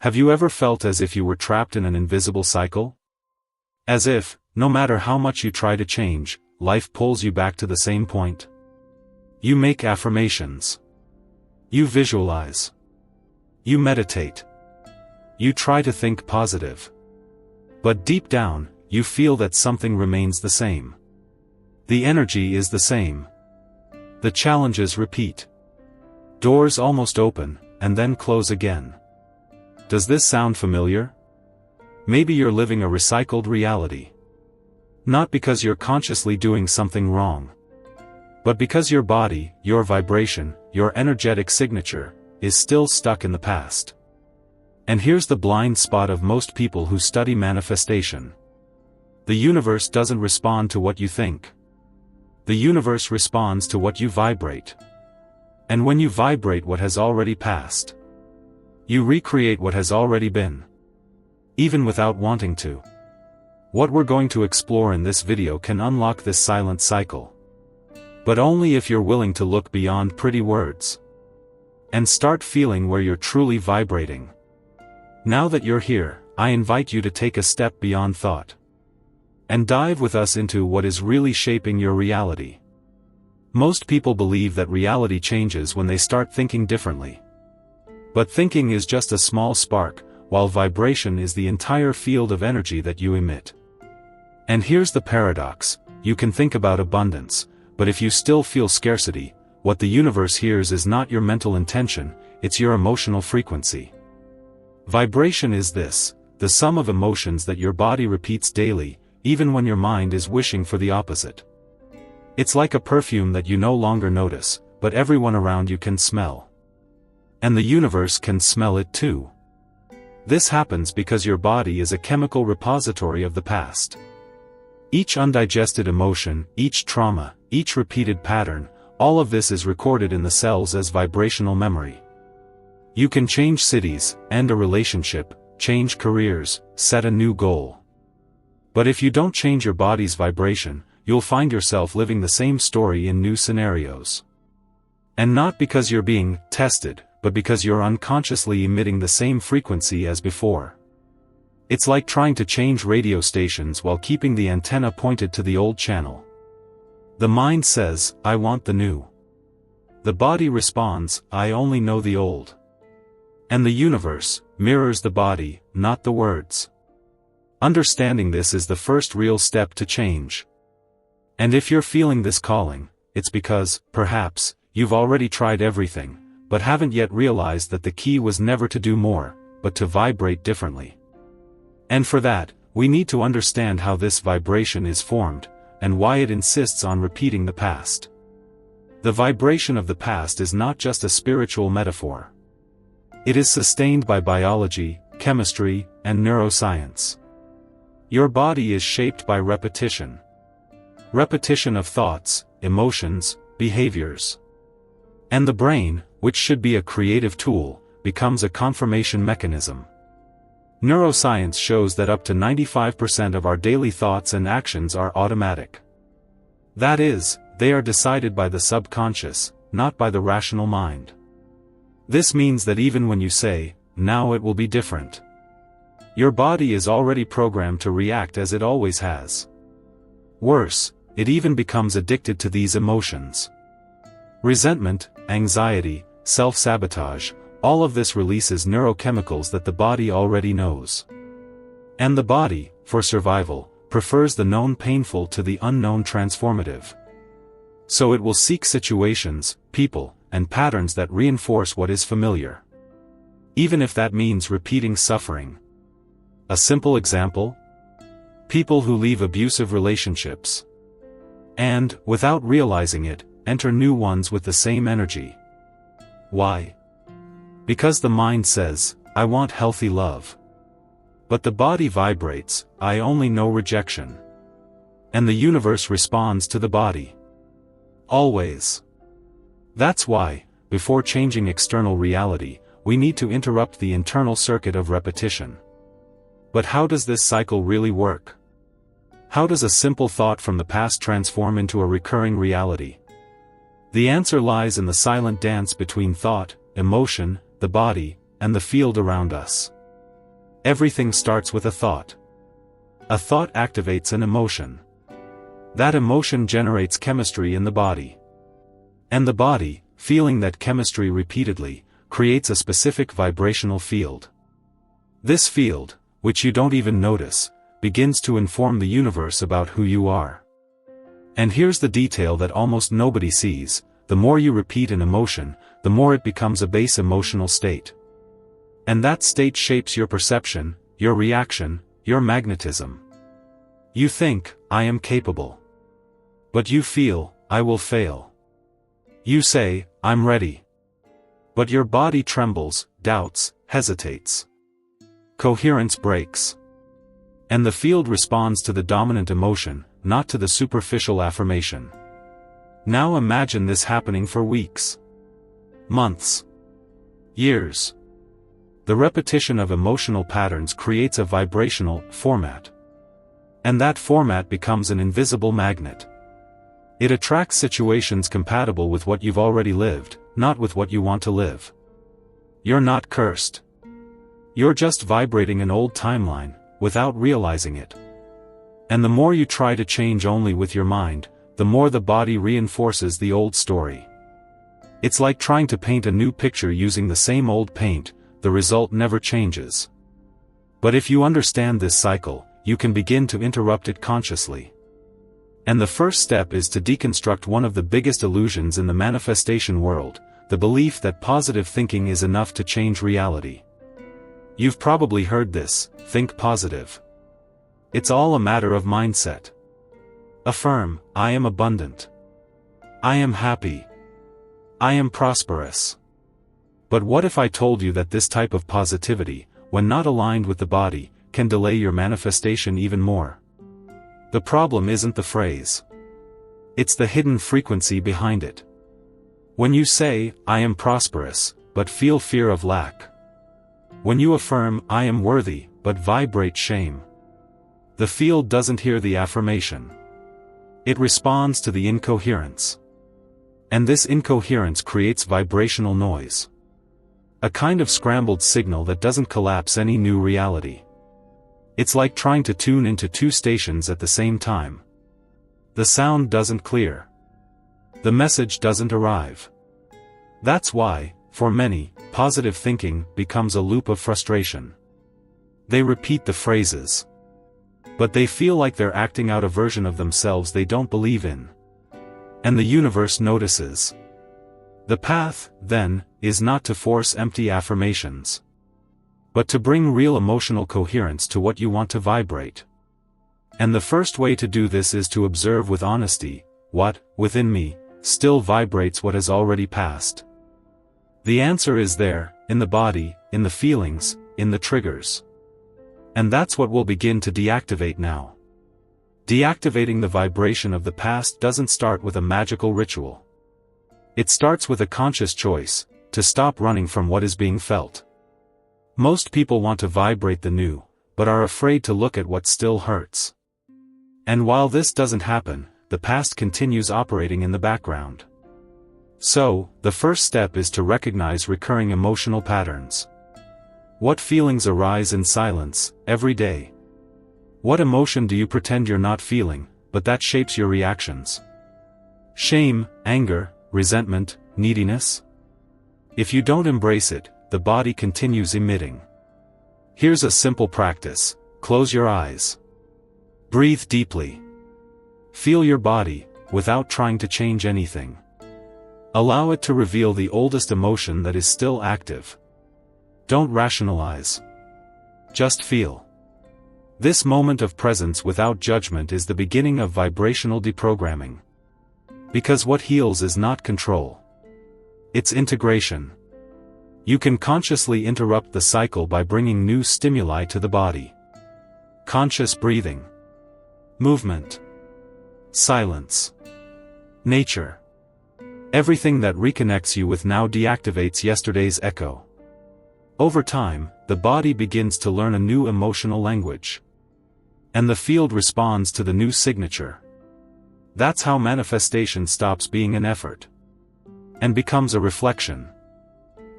Have you ever felt as if you were trapped in an invisible cycle? As if, no matter how much you try to change, life pulls you back to the same point. You make affirmations. You visualize. You meditate. You try to think positive. But deep down, you feel that something remains the same. The energy is the same. The challenges repeat. Doors almost open, and then close again. Does this sound familiar? Maybe you're living a recycled reality. Not because you're consciously doing something wrong, but because your body, your vibration, your energetic signature, is still stuck in the past. And here's the blind spot of most people who study manifestation. The universe doesn't respond to what you think. The universe responds to what you vibrate. And when you vibrate what has already passed, you recreate what has already been, even without wanting to. What we're going to explore in this video can unlock this silent cycle. But only if you're willing to look beyond pretty words and start feeling where you're truly vibrating. Now that you're here, I invite you to take a step beyond thought and dive with us into what is really shaping your reality. Most people believe that reality changes when they start thinking differently. But thinking is just a small spark, while vibration is the entire field of energy that you emit. And here's the paradox: you can think about abundance, but if you still feel scarcity, what the universe hears is not your mental intention, it's your emotional frequency. Vibration is this, the sum of emotions that your body repeats daily, even when your mind is wishing for the opposite. It's like a perfume that you no longer notice, but everyone around you can smell. And the universe can smell it too. This happens because your body is a chemical repository of the past. Each undigested emotion, each trauma, each repeated pattern, all of this is recorded in the cells as vibrational memory. You can change cities, end a relationship, change careers, set a new goal. But if you don't change your body's vibration, you'll find yourself living the same story in new scenarios. And not because you're being tested, but because you're unconsciously emitting the same frequency as before. It's like trying to change radio stations while keeping the antenna pointed to the old channel. The mind says, I want the new. The body responds, I only know the old. And the universe mirrors the body, not the words. Understanding this is the first real step to change. And if you're feeling this calling, it's because, perhaps, you've already tried everything, but haven't yet realized that the key was never to do more, but to vibrate differently. And for that, we need to understand how this vibration is formed, and why it insists on repeating the past. The vibration of the past is not just a spiritual metaphor. It is sustained by biology, chemistry, and neuroscience. Your body is shaped by repetition. Repetition of thoughts, emotions, behaviors. And the brain, which should be a creative tool, becomes a confirmation mechanism. Neuroscience shows that up to 95% of our daily thoughts and actions are automatic. That is, they are decided by the subconscious, not by the rational mind. This means that even when you say, now it will be different, your body is already programmed to react as it always has. Worse, it even becomes addicted to these emotions. Resentment, anxiety, self-sabotage, all of this releases neurochemicals that the body already knows. And the body, for survival, prefers the known painful to the unknown transformative. So it will seek situations, people, and patterns that reinforce what is familiar. Even if that means repeating suffering. A simple example? People who leave abusive relationships. And, without realizing it, enter new ones with the same energy. Why? Because the mind says, I want healthy love. But the body vibrates, I only know rejection. And the universe responds to the body. Always. That's why, before changing external reality, we need to interrupt the internal circuit of repetition. But how does this cycle really work? How does a simple thought from the past transform into a recurring reality? The answer lies in the silent dance between thought, emotion, the body, and the field around us. Everything starts with a thought. A thought activates an emotion. That emotion generates chemistry in the body. And the body, feeling that chemistry repeatedly, creates a specific vibrational field. This field, which you don't even notice, begins to inform the universe about who you are. And here's the detail that almost nobody sees: the more you repeat an emotion, the more it becomes a base emotional state. And that state shapes your perception, your reaction, your magnetism. You think, I am capable. But you feel, I will fail. You say, I'm ready. But your body trembles, doubts, hesitates. Coherence breaks. And the field responds to the dominant emotion, not to the superficial affirmation. Now imagine this happening for weeks, months, years. The repetition of emotional patterns creates a vibrational format. And that format becomes an invisible magnet. It attracts situations compatible with what you've already lived, not with what you want to live. You're not cursed. You're just vibrating an old timeline, without realizing it. And the more you try to change only with your mind, the more the body reinforces the old story. It's like trying to paint a new picture using the same old paint. The result never changes. But if you understand this cycle, you can begin to interrupt it consciously. And the first step is to deconstruct one of the biggest illusions in the manifestation world: the belief that positive thinking is enough to change reality. You've probably heard this: think positive. It's all a matter of mindset. Affirm, I am abundant. I am happy. I am prosperous. But what if I told you that this type of positivity, when not aligned with the body, can delay your manifestation even more? The problem isn't the phrase. It's the hidden frequency behind it. When you say, I am prosperous, but feel fear of lack. When you affirm, I am worthy, but vibrate shame. The field doesn't hear the affirmation. It responds to the incoherence. And this incoherence creates vibrational noise. A kind of scrambled signal that doesn't collapse any new reality. It's like trying to tune into two stations at the same time. The sound doesn't clear. The message doesn't arrive. That's why, for many, positive thinking becomes a loop of frustration. They repeat the phrases. But they feel like they're acting out a version of themselves they don't believe in. And the universe notices. The path, then, is not to force empty affirmations, but to bring real emotional coherence to what you want to vibrate. And the first way to do this is to observe with honesty: what, within me, still vibrates what has already passed? The answer is there, in the body, in the feelings, in the triggers. And that's what we'll begin to deactivate now. Deactivating the vibration of the past doesn't start with a magical ritual. It starts with a conscious choice, to stop running from what is being felt. Most people want to vibrate the new, but are afraid to look at what still hurts. And while this doesn't happen, the past continues operating in the background. So, the first step is to recognize recurring emotional patterns. What feelings arise in silence, every day? What emotion do you pretend you're not feeling, but that shapes your reactions? Shame, anger, resentment, neediness? If you don't embrace it, the body continues emitting. Here's a simple practice: close your eyes. Breathe deeply. Feel your body, without trying to change anything. Allow it to reveal the oldest emotion that is still active. Don't rationalize. Just feel. This moment of presence without judgment is the beginning of vibrational deprogramming. Because what heals is not control. It's integration. You can consciously interrupt the cycle by bringing new stimuli to the body. Conscious breathing. Movement. Silence. Nature. Everything that reconnects you with now deactivates yesterday's echo. Over time, the body begins to learn a new emotional language. And the field responds to the new signature. That's how manifestation stops being an effort. And becomes a reflection.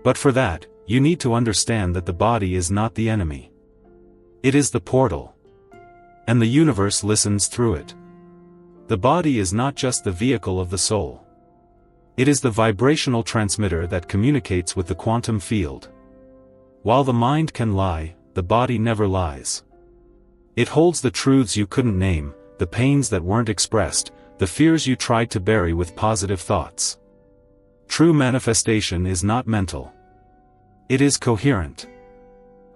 But for that, you need to understand that the body is not the enemy. It is the portal. And the universe listens through it. The body is not just the vehicle of the soul. It is the vibrational transmitter that communicates with the quantum field. While the mind can lie, the body never lies. It holds the truths you couldn't name, the pains that weren't expressed, the fears you tried to bury with positive thoughts. True manifestation is not mental. It is coherent.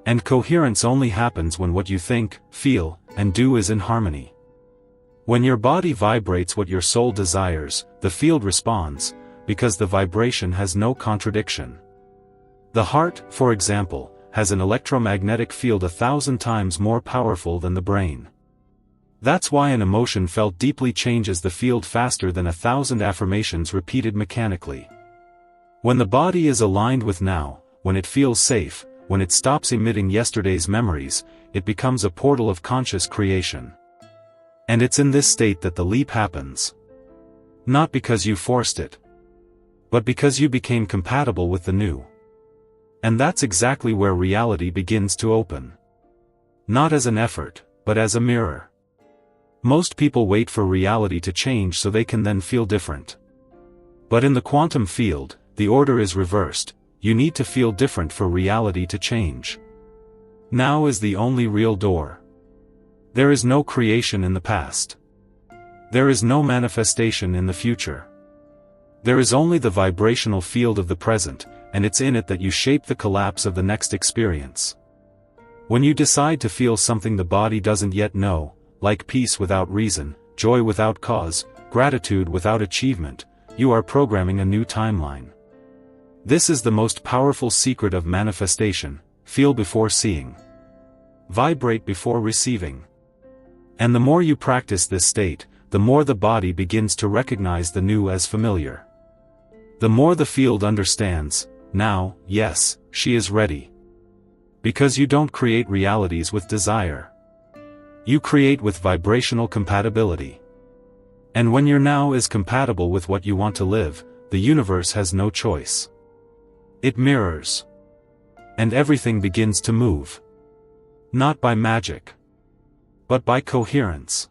And coherence only happens when what you think, feel, and do is in harmony. When your body vibrates what your soul desires, the field responds, because the vibration has no contradiction. The heart, for example, has an electromagnetic field 1,000 times more powerful than the brain. That's why an emotion felt deeply changes the field faster than 1,000 affirmations repeated mechanically. When the body is aligned with now, when it feels safe, when it stops emitting yesterday's memories, it becomes a portal of conscious creation. And it's in this state that the leap happens. Not because you forced it, but because you became compatible with the new. And that's exactly where reality begins to open. Not as an effort, but as a mirror. Most people wait for reality to change so they can then feel different. But in the quantum field, the order is reversed. You need to feel different for reality to change. Now is the only real door. There is no creation in the past. There is no manifestation in the future. There is only the vibrational field of the present, and it's in it that you shape the collapse of the next experience. When you decide to feel something the body doesn't yet know, like peace without reason, joy without cause, gratitude without achievement, you are programming a new timeline. This is the most powerful secret of manifestation: feel before seeing. Vibrate before receiving. And the more you practice this state, the more the body begins to recognize the new as familiar. The more the field understands, now, yes, she is ready. Because you don't create realities with desire. You create with vibrational compatibility. And when your now is compatible with what you want to live, the universe has no choice. It mirrors. And everything begins to move. Not by magic, but by coherence.